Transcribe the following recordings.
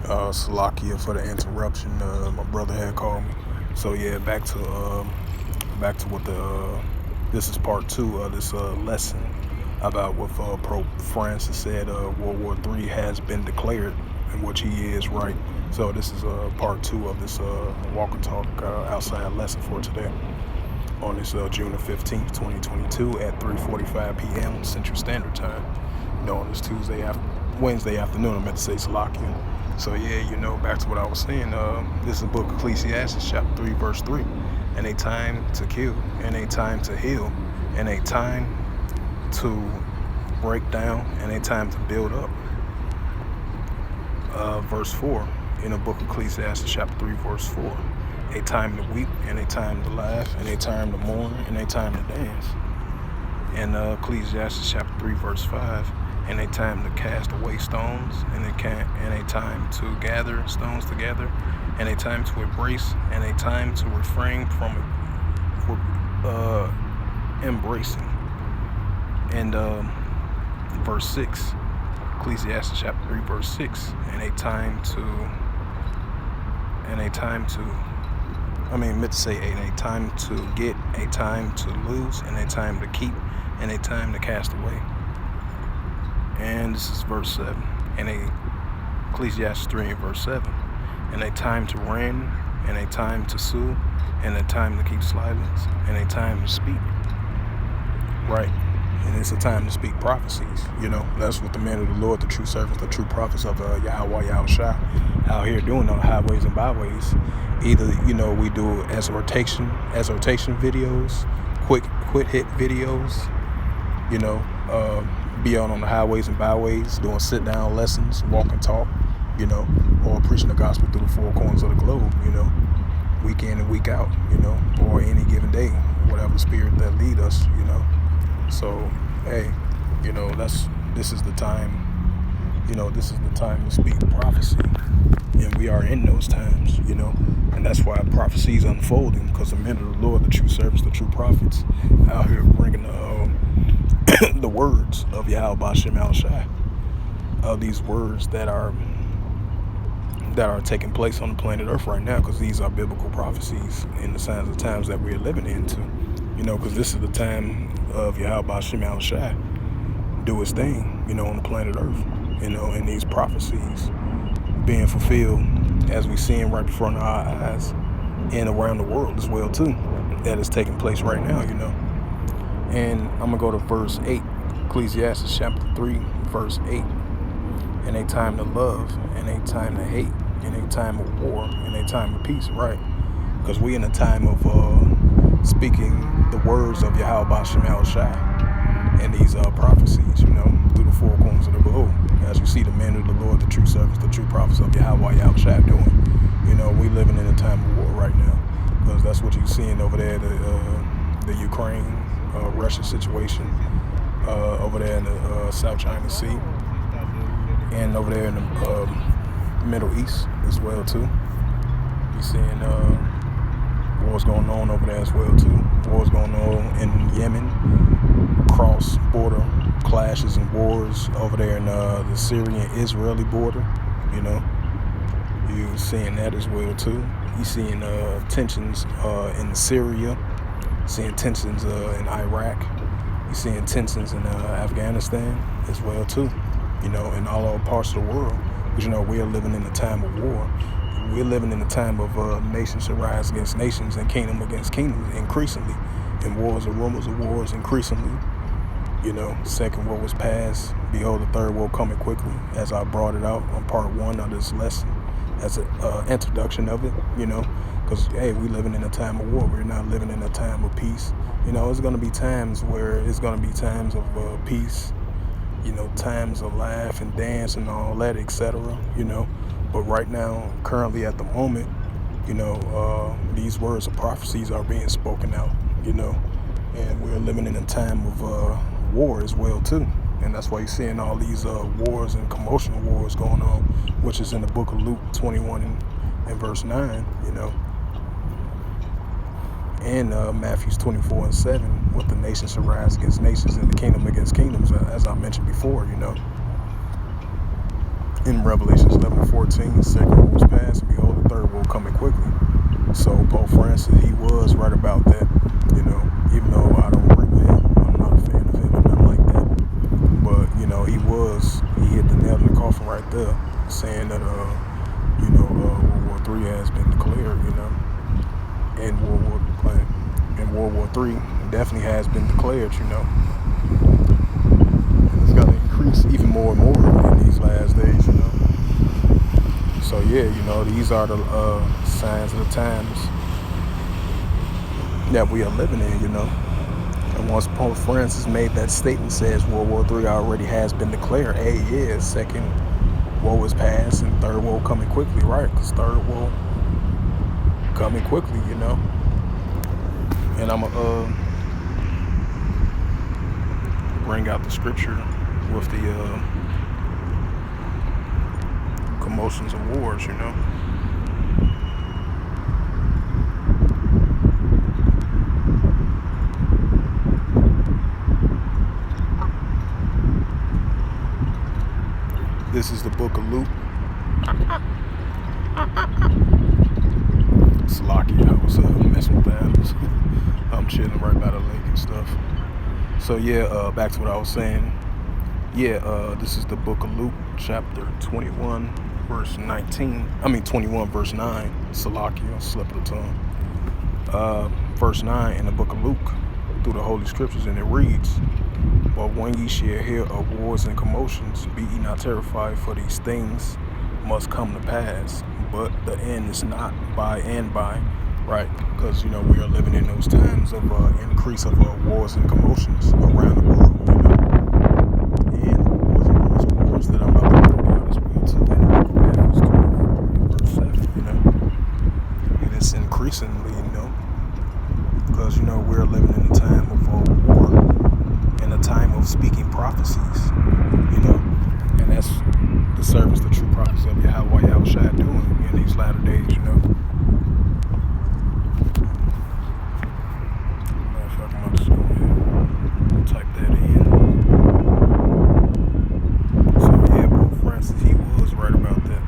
Salakia for the interruption. My brother had called me. So yeah, back to what this is part two of this lesson about what Pope Francis said. World War III has been declared, in which he is right. So this is part two of this walk and talk outside lesson for today on this June the 15th, 2022 at 3:45 p.m. Central Standard Time. On this Wednesday afternoon, I meant to say Salakia. So yeah, back to what I was saying. This is the book of Ecclesiastes, chapter 3, verse 3. And a time to kill, and a time to heal, and a time to break down, and a time to build up. Verse 4 in the book of Ecclesiastes, chapter 3, verse 4. A time to weep, and a time to laugh, and a time to mourn, and a time to dance. And Ecclesiastes chapter 3, verse 5. And a time to cast away stones, and a time to gather stones together, and a time to embrace, and a time to refrain from embracing. And verse 6, Ecclesiastes chapter 3, verse 6. And a time to get, a time to lose, and a time to keep, and a time to cast away. And this is verse 7. And Ecclesiastes 3 and verse 7. And a time to reign, and a time to sue, and a time to keep silence, and a time to speak. Right. And it's a time to speak prophecies. That's what the men of the Lord, the true servants, the true prophets of Yahweh Yahushua out here doing on the highways and byways. Either, we do exhortation videos, quick hit videos, be out on the highways and byways doing sit down lessons, walk and talk, or preaching the gospel through the four corners of the globe, week in and week out, or any given day, whatever spirit that lead us, So, hey, this is the time, this is the time to speak prophecy. And we are in those times, and that's why prophecy is unfolding, because the men of the Lord, the true servants, the true prophets, out here bringing the words of Yahweh Bashem Al-Shai, of these words that are taking place on the planet Earth right now, because these are biblical prophecies in the signs of times that we're living into, because this is the time of Yahweh Bashem Al-Shai do his thing, on the planet Earth, and these prophecies being fulfilled as we see them right before our eyes and around the world as well too. That is taking place right now, And I'm gonna go to verse 8, Ecclesiastes chapter 3, verse 8. And a time to love, and a time to hate, and a time of war, and a time of peace, right? Because we in a time of speaking the words of Yahweh Bashem Al-Shai and these prophecies, through the four corners of the globe. As we see the men of the Lord, the true servants, the true prophets of Yahweh Yahushua doing. We living in a time of war right now, because that's what you're seeing over there, the Ukraine, Russia situation, over there in the South China Sea, and over there in the Middle East as well too. You're seeing wars going on over there as well too. Wars going on in Yemen, cross-border clashes and wars over there in the Syrian-Israeli border. You're seeing that as well too. You're seeing tensions in Syria, seeing tensions in Iraq. You're seeing tensions in Afghanistan as well too. In all parts of the world. Because we are living in a time of war. We're living in a time of nations shall rise against nations and kingdom against kingdoms increasingly, and wars and rumors of wars increasingly. Second war was passed. Behold, the third war coming quickly, as I brought it out on part one of this lesson as an introduction of it, because, hey, we living in a time of war. We're not living in a time of peace. It's going to be times where it's going to be times of peace, times of laugh and dance and all that, etc., But right now, currently at the moment, these words of prophecies are being spoken out, and we're living in a time of war as well too. And that's why you're seeing all these wars and commotional wars going on, which is in the book of Luke 21 and verse 9, and Matthew 24 and 7, with the nations shall rise against nations and the kingdom against kingdoms, as I mentioned before, In Revelations 11:14, second woe was past, and behold, the third woe coming quickly. So Pope Francis, he was right about that, even though I don't agree with him, I'm not a fan of him and nothing like that. But, he hit the nail in the coffin right there, saying that, World War III has been declared, and World War III definitely has been declared, and it's got to increase even more and more in these last days, So yeah, these are the signs of the times that we are living in, And once Pope Francis made that statement, says World War III already has been declared. Hey, yeah, second woe is past and third woe coming quickly, right? Because third woe coming quickly, And I'm gonna bring out the scripture with the commotions of wars, This is the book of Luke. Slocky, I was messing with the animals. I'm chilling right by the lake and stuff. So yeah, back to what I was saying. Yeah, this is the book of Luke, chapter 21, verse 19. 21, verse 9. Salakia, slip of the tongue. Verse 9 in the book of Luke, through the Holy Scriptures, and it reads, "But when ye shall hear of wars and commotions, be ye not terrified, for these things must come to pass. But the end is not by and by." Right, because we are living in those times of increase of wars and commotions around the world. And wars and rumors of wars that I'm about to bring out as well too. In the book of Matthew 24, verse 7. And it's increasingly, because we're living in a time of war, in a time of speaking prophecies, and that's the service, the true prophets of Yahweh Yahushua doing in these latter days, I'm just go ahead and type that in. So yeah, Pope Francis, he was right about that.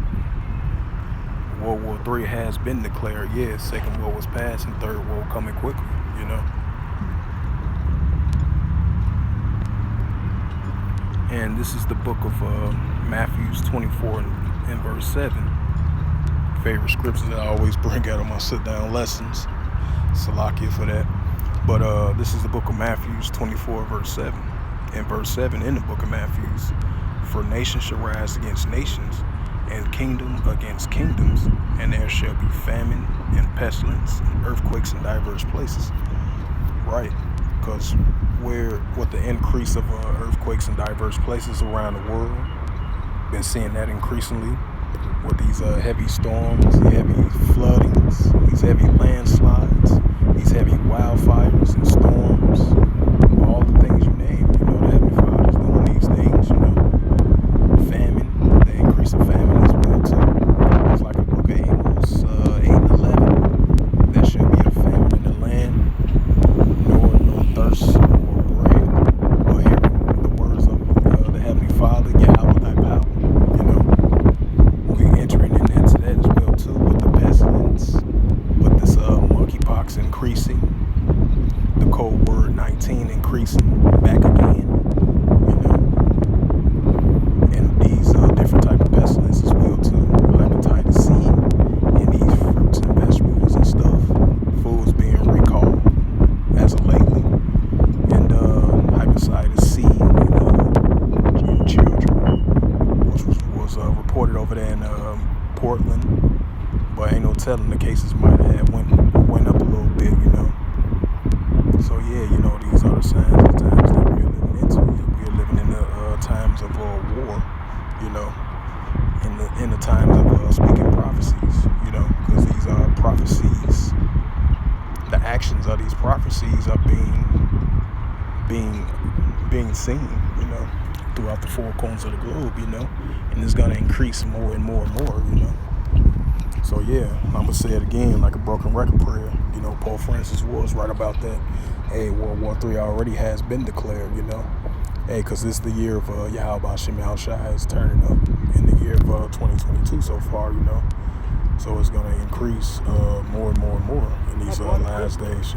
World War III has been declared. Yeah, second woe was past and third woe coming quickly, And this is the book of Matthew 24 and verse 7. Favorite scriptures that I always bring out on my sit-down lessons. Salakia for that. But this is the book of Matthew 24, verse 7. In verse 7 in the book of Matthew, "For nation shall rise against nations, and kingdom against kingdoms, and there shall be famine and pestilence and earthquakes in diverse places." Right, because with the increase of earthquakes in diverse places around the world, been seeing that increasingly with these heavy storms, the heavy floodings, these heavy landslides, these heavy wildfires and storms, all the things you name. The Heavenly Father's doing these things. Famine, the increase of famine as well too. It's like a book of Amos 8 and 11. There shall be a famine in the land, nor thirst or bread, but hearing the words of the Heavenly Father, Yahweh thy power. We entering into that as well too, with the pestilence, with this monkeypox increasing, the cold word 19 increasing back again, and these different type of pestilence as well too, hepatitis C, and these fruits and vegetables and stuff, foods being recalled as of lately, and hepatitis C in children, which was reported over there in Portland, but ain't no telling, the cases might have went up a little bit, So yeah, these are the signs of the times that we are living into. We are living in the times of war, in the times of speaking prophecies, because these are prophecies. The actions of these prophecies are being seen, throughout the four corners of the globe, and it's gonna increase more and more and more, So yeah, I'm gonna say it again like a broken record prayer. Pope Francis was right about that. Hey, World War III already has been declared, Hey, because this is the year of Yahweh Shem Shai is turning up in the year of 2022 so far, So it's going to increase more and more and more in these last days,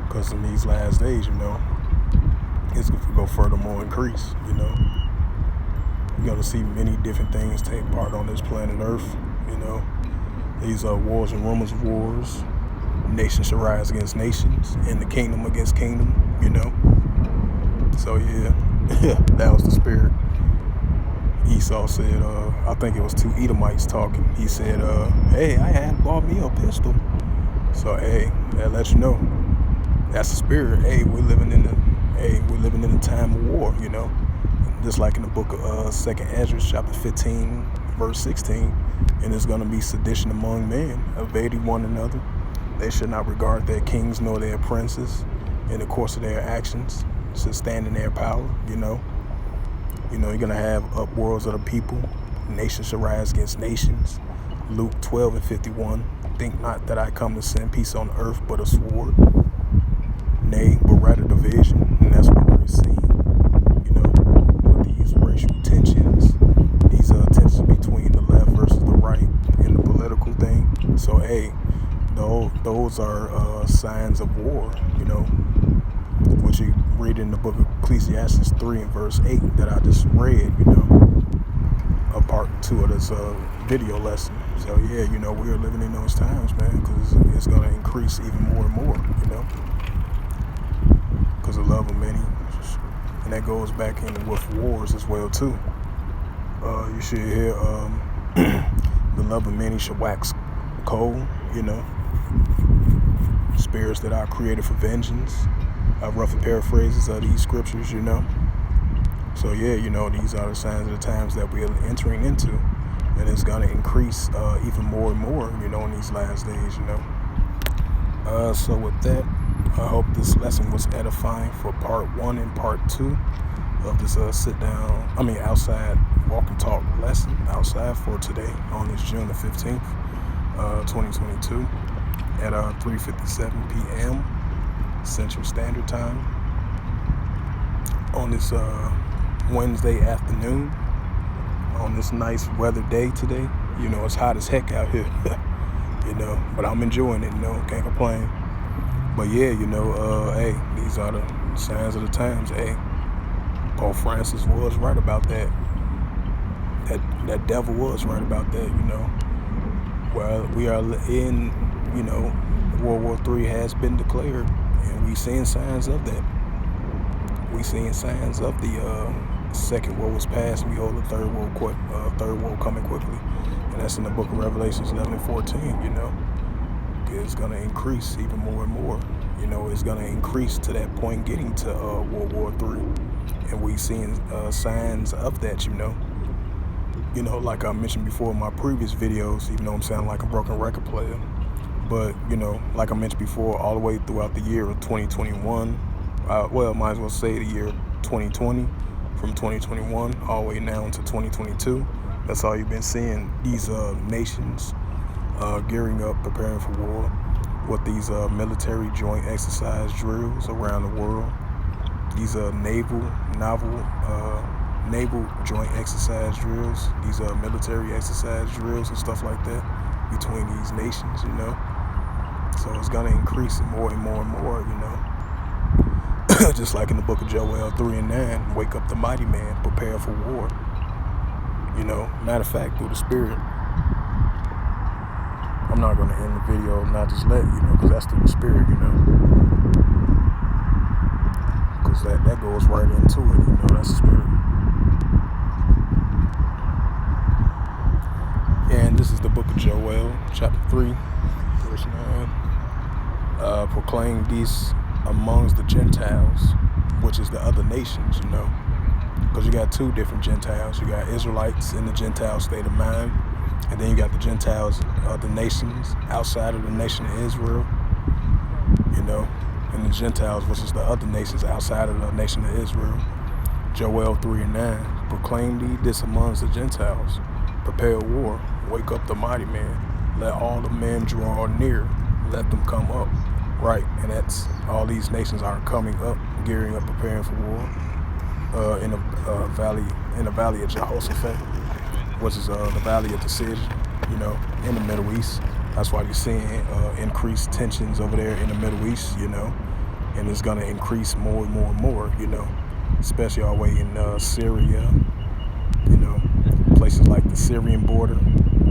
Because in these last days, it's going to go furthermore increase, You're going to see many different things take part on this planet Earth, These wars and rumors of wars. Nations shall rise against nations, and the kingdom against kingdom, So yeah, that was the spirit. Esau said, I think it was two Edomites talking. He said, hey, I had bought me a pistol. So hey, that lets you know that's the spirit. Hey, we're living in the time of war, Just like in the book of 2nd chapter 15, verse 16, and there's gonna be sedition among men, evading one another. They should not regard their kings nor their princes in the course of their actions, should stand in their power, You're going to have upwars of the people. Nations shall rise against nations. Luke 12:51. Think not that I come to send peace on earth, but a sword. Nay, but rather division. And that's what we're seeing, with these racial tensions, these tensions between the left versus the right in the political thing. So, hey, those are signs of war, which you read in the book of Ecclesiastes 3 and verse 8 that I just read, a part 2 of this video lesson. So yeah, we are living in those times, man, because it's going to increase even more and more, because of love of many, and that goes back in with wars as well too. You should hear the love of many shall wax cold, spirits that are created for vengeance. Roughly paraphrases of these scriptures, So yeah, these are the signs of the times that we are entering into, and it's going to increase even more and more, in these last days, So with that, I hope this lesson was edifying for part 1 and part 2 of this outside walk and talk lesson outside for today on this June the 15th, 2022 at 3:57 p.m. Central Standard Time on this Wednesday afternoon, on this nice weather day today. It's hot as heck out here, but I'm enjoying it, can't complain. But yeah, hey, these are the signs of the times. Hey, Pope Francis was right about that. That devil was right about that, Well, we are in, World War III has been declared. And we seeing signs of that. We seeing signs of the second world was past. We hold the third world coming quickly, and that's in the book of Revelations 11 and 14. It's gonna increase even more and more. It's gonna increase to that point, getting to World War III, and we seeing signs of that. Like I mentioned before in my previous videos, even though I'm sounding like a broken record player. But, like I mentioned before, all the way throughout the year of 2021, might as well say the year 2020, from 2021 all the way now into 2022. That's all you've been seeing, these nations gearing up, preparing for war with these military joint exercise drills around the world. These naval joint exercise drills, these military exercise drills and stuff like that between these nations, So it's going to increase more and more and more, Just like in the book of Joel 3 and 9, wake up the mighty man, prepare for war. Matter of fact, through the spirit. I'm not going to end the video and not just let, because that's through the spirit, Because that goes right into it, that's the spirit. And this is the book of Joel, chapter 3, verse 9. Proclaim these amongst the Gentiles, which is the other nations, because you got two different Gentiles. You got Israelites in the Gentile state of mind, and then you got the Gentiles, the nations outside of the nation of Israel, and the Gentiles, which is the other nations outside of the nation of Israel. Joel 3 and 9. Proclaim thee this amongst the Gentiles. Prepare war. Wake up the mighty man. Let all the men draw near. Let them come up. Right, and that's all these nations are coming up, gearing up, preparing for war. in the valley of Jehoshaphat, which is the valley of decision, in the Middle East. That's why you're seeing increased tensions over there in the Middle East, and it's going to increase more and more and more, especially all the way in Syria, places like the Syrian border,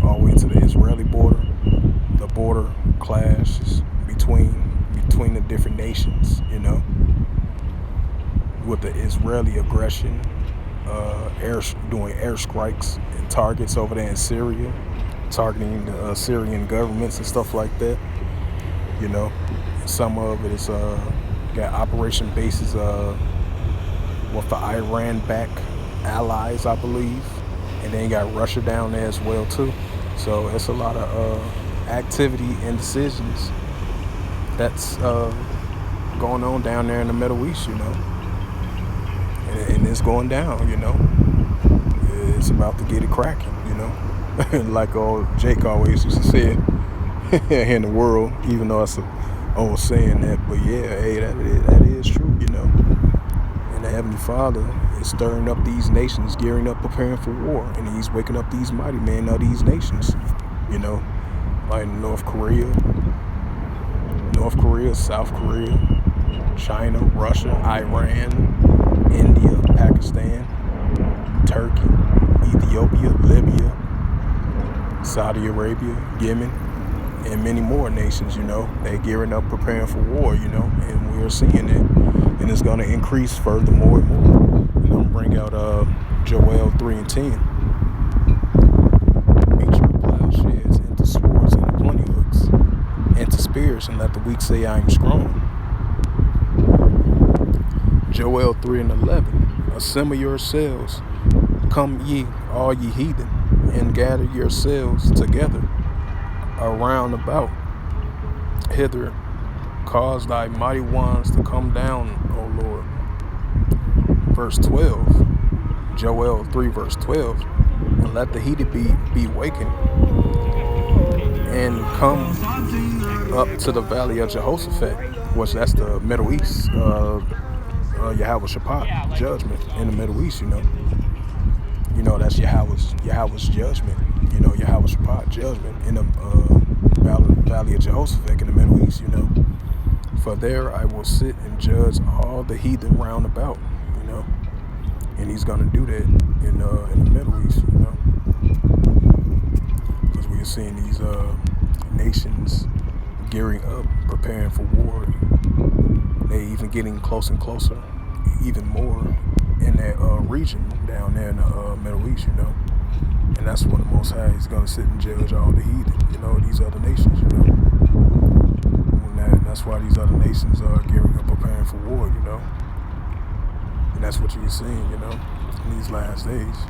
all the way to the Israeli border. The border clashes between the different nations, with the Israeli aggression, doing airstrikes and targets over there in Syria, targeting the Syrian governments and stuff like that. Some of it is got operation bases with the Iran-backed allies, I believe, and then you got Russia down there as well too. So it's a lot of activity and decisions that's going on down there in the Middle East, and it's going down, It's about to get it cracking, like old Jake always used to say it in the world, even though it's an old saying that, but yeah, hey, that is true, And the Heavenly Father is stirring up these nations, gearing up, preparing for war, and He's waking up these mighty men of these nations, like North Korea, South Korea, China, Russia, Iran, India, Pakistan, Turkey, Ethiopia, Libya, Saudi Arabia, Yemen, and many more nations, they're gearing up, preparing for war, and we're seeing it, and it's going to increase further more and more. And I'm going to bring out Joel 3:10. Beat your plowshares into swords and plenty hooks, into spears, and let the weak say I am strong. Joel 3:11. Assemble yourselves, come ye, all ye heathen, and gather yourselves together around about hither. Cause thy mighty ones to come down, O Lord. Verse 12. Joel 3 verse 12. And let the heated be wakened, and come up to the valley of Jehoshaphat, which that's the Middle East. Yahweh Shabbat, judgment in the Middle East, that's Yahweh's judgment, Yahweh Shabbat, judgment in the valley of Jehoshaphat in the Middle East, For there I will sit and judge all the heathen round about, and He's going to do that in the Middle East, because we're seeing these nations gearing up, preparing for war. They even getting closer and closer, even more in that region down there in the Middle East, and that's when the Most High is going to sit and judge all the heathen, these other nations, and that's why these other nations are gearing up, preparing for war, and that's what you're seeing, in these last days.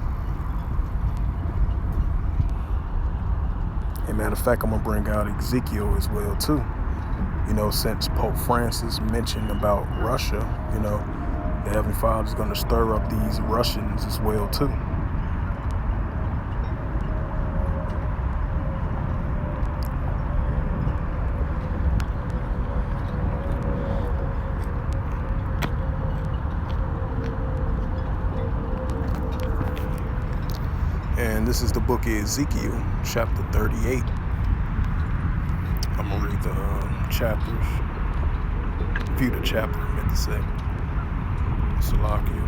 And matter of fact, I'm going to bring out Ezekiel as well too. Since Pope Francis mentioned about Russia, the Heavenly Father is going to stir up these Russians as well too. And this is the book of Ezekiel, chapter 38. I'm going to read the chapters. View the chapter, I meant to say. Salakia.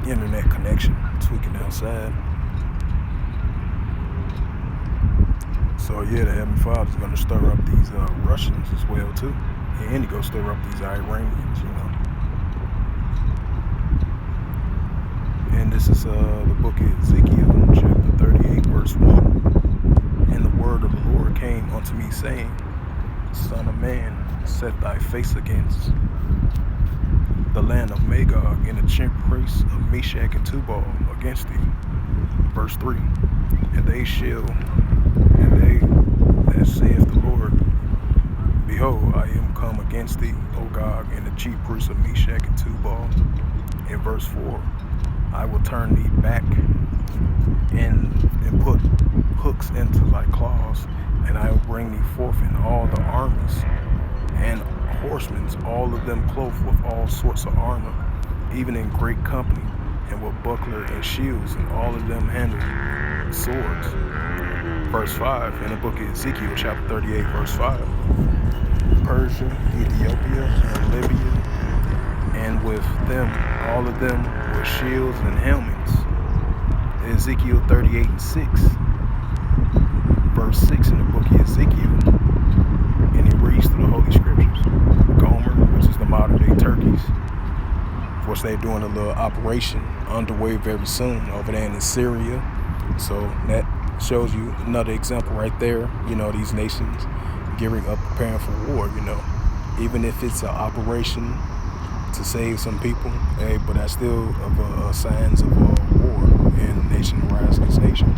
Internet connection tweaking outside. So yeah, the Heavenly Father is going to stir up these Russians as well too. And He going to stir up these Iranians, And this is the book of Ezekiel, chapter 38, verse 1. And the word of the Lord came unto me, saying, Son of man, set thy face against the land of Magog and the chief priests of Meshach and Tubal against thee. Verse 3. And they that saith the Lord, Behold, I am come against thee, O Gog, and the chief priests of Meshach and Tubal. In verse 4. I will turn thee back and put hooks into thy claws, and I will bring thee forth in all the armies and horsemen, all of them clothed with all sorts of armor, even in great company, and with buckler and shields, and all of them handled swords. Verse 5, in the book of Ezekiel, chapter 38, verse 5. Persia, Ethiopia, and Libya, and with them, all of them with shields and helmets. Ezekiel 38 and 6. Verse 6 in the book of Ezekiel, and he reads through the Holy Scriptures. Gomer, which is the modern day Turkeys, of course they're doing a little operation underway very soon over there in Syria. So that shows you another example right there. These nations gearing up, preparing for war. Even if it's an operation to save some people, but that's still of signs of war and nation rise against nation.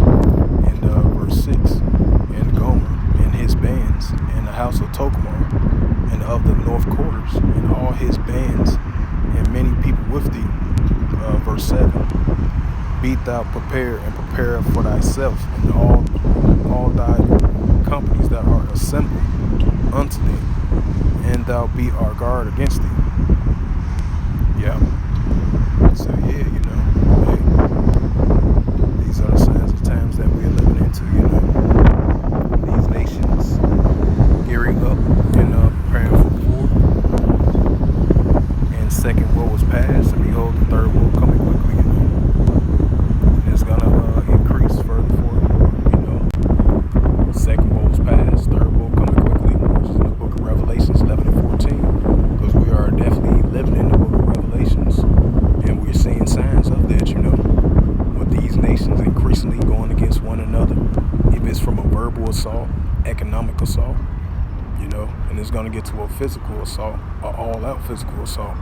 And verse 6, and Gomer and his bands, and the house of Tokmar, and of the north quarters, and all his bands, and many people with thee. Verse 7, be thou prepared, and prepare for thyself, and all thy companies that are assembled unto thee, and thou be our guard against thee. Yeah. So yeah, hey, these are the signs of times that we're living into. These nations gearing up and preparing for war. And second war was passed, and behold, the third war coming quickly. And it's gonna increase further forward. Second war was passed, third war coming quickly, which is in the book of Revelations 11 and 14. Because we are definitely living in the book of Revelations, and we're seeing signs of that, with these nations increasingly going against one another, if it's from a verbal assault, economic assault, and it's going to get to a physical assault, an all-out physical assault,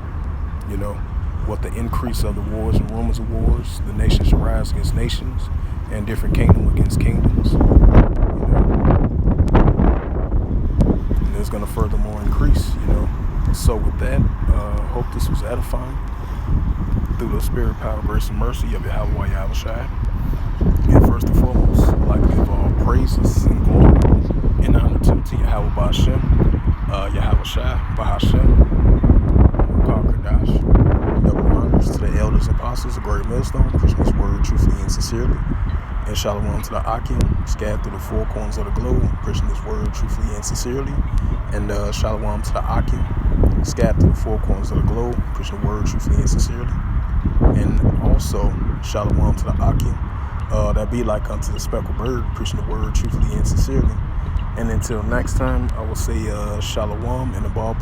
with the increase of the wars and rumors of wars, the nations shall rise against nations, and different kingdom against kingdoms, and it's going to furthermore increase, So with that, hope this was edifying through the spirit, power, grace, and mercy of Yahweh Yahushai. And first and foremost, I'd like to give all praises and glory and honor to Yahweh Ba'Hashem, Yahushai, Ba'Hashem, Kadash. Double honors to the elders and apostles, the great millstone, preaching His word truthfully and sincerely. And shalom to the Akim, scattered through the four corners of the globe, preaching His word truthfully and sincerely. And shalom to the Akim, scattered through the four corners of the globe, preaching the word truthfully and sincerely. And also shalom to the Akim, that be like unto the speckled bird, preaching the word truthfully and sincerely. And until next time, I will say shalom and a ball.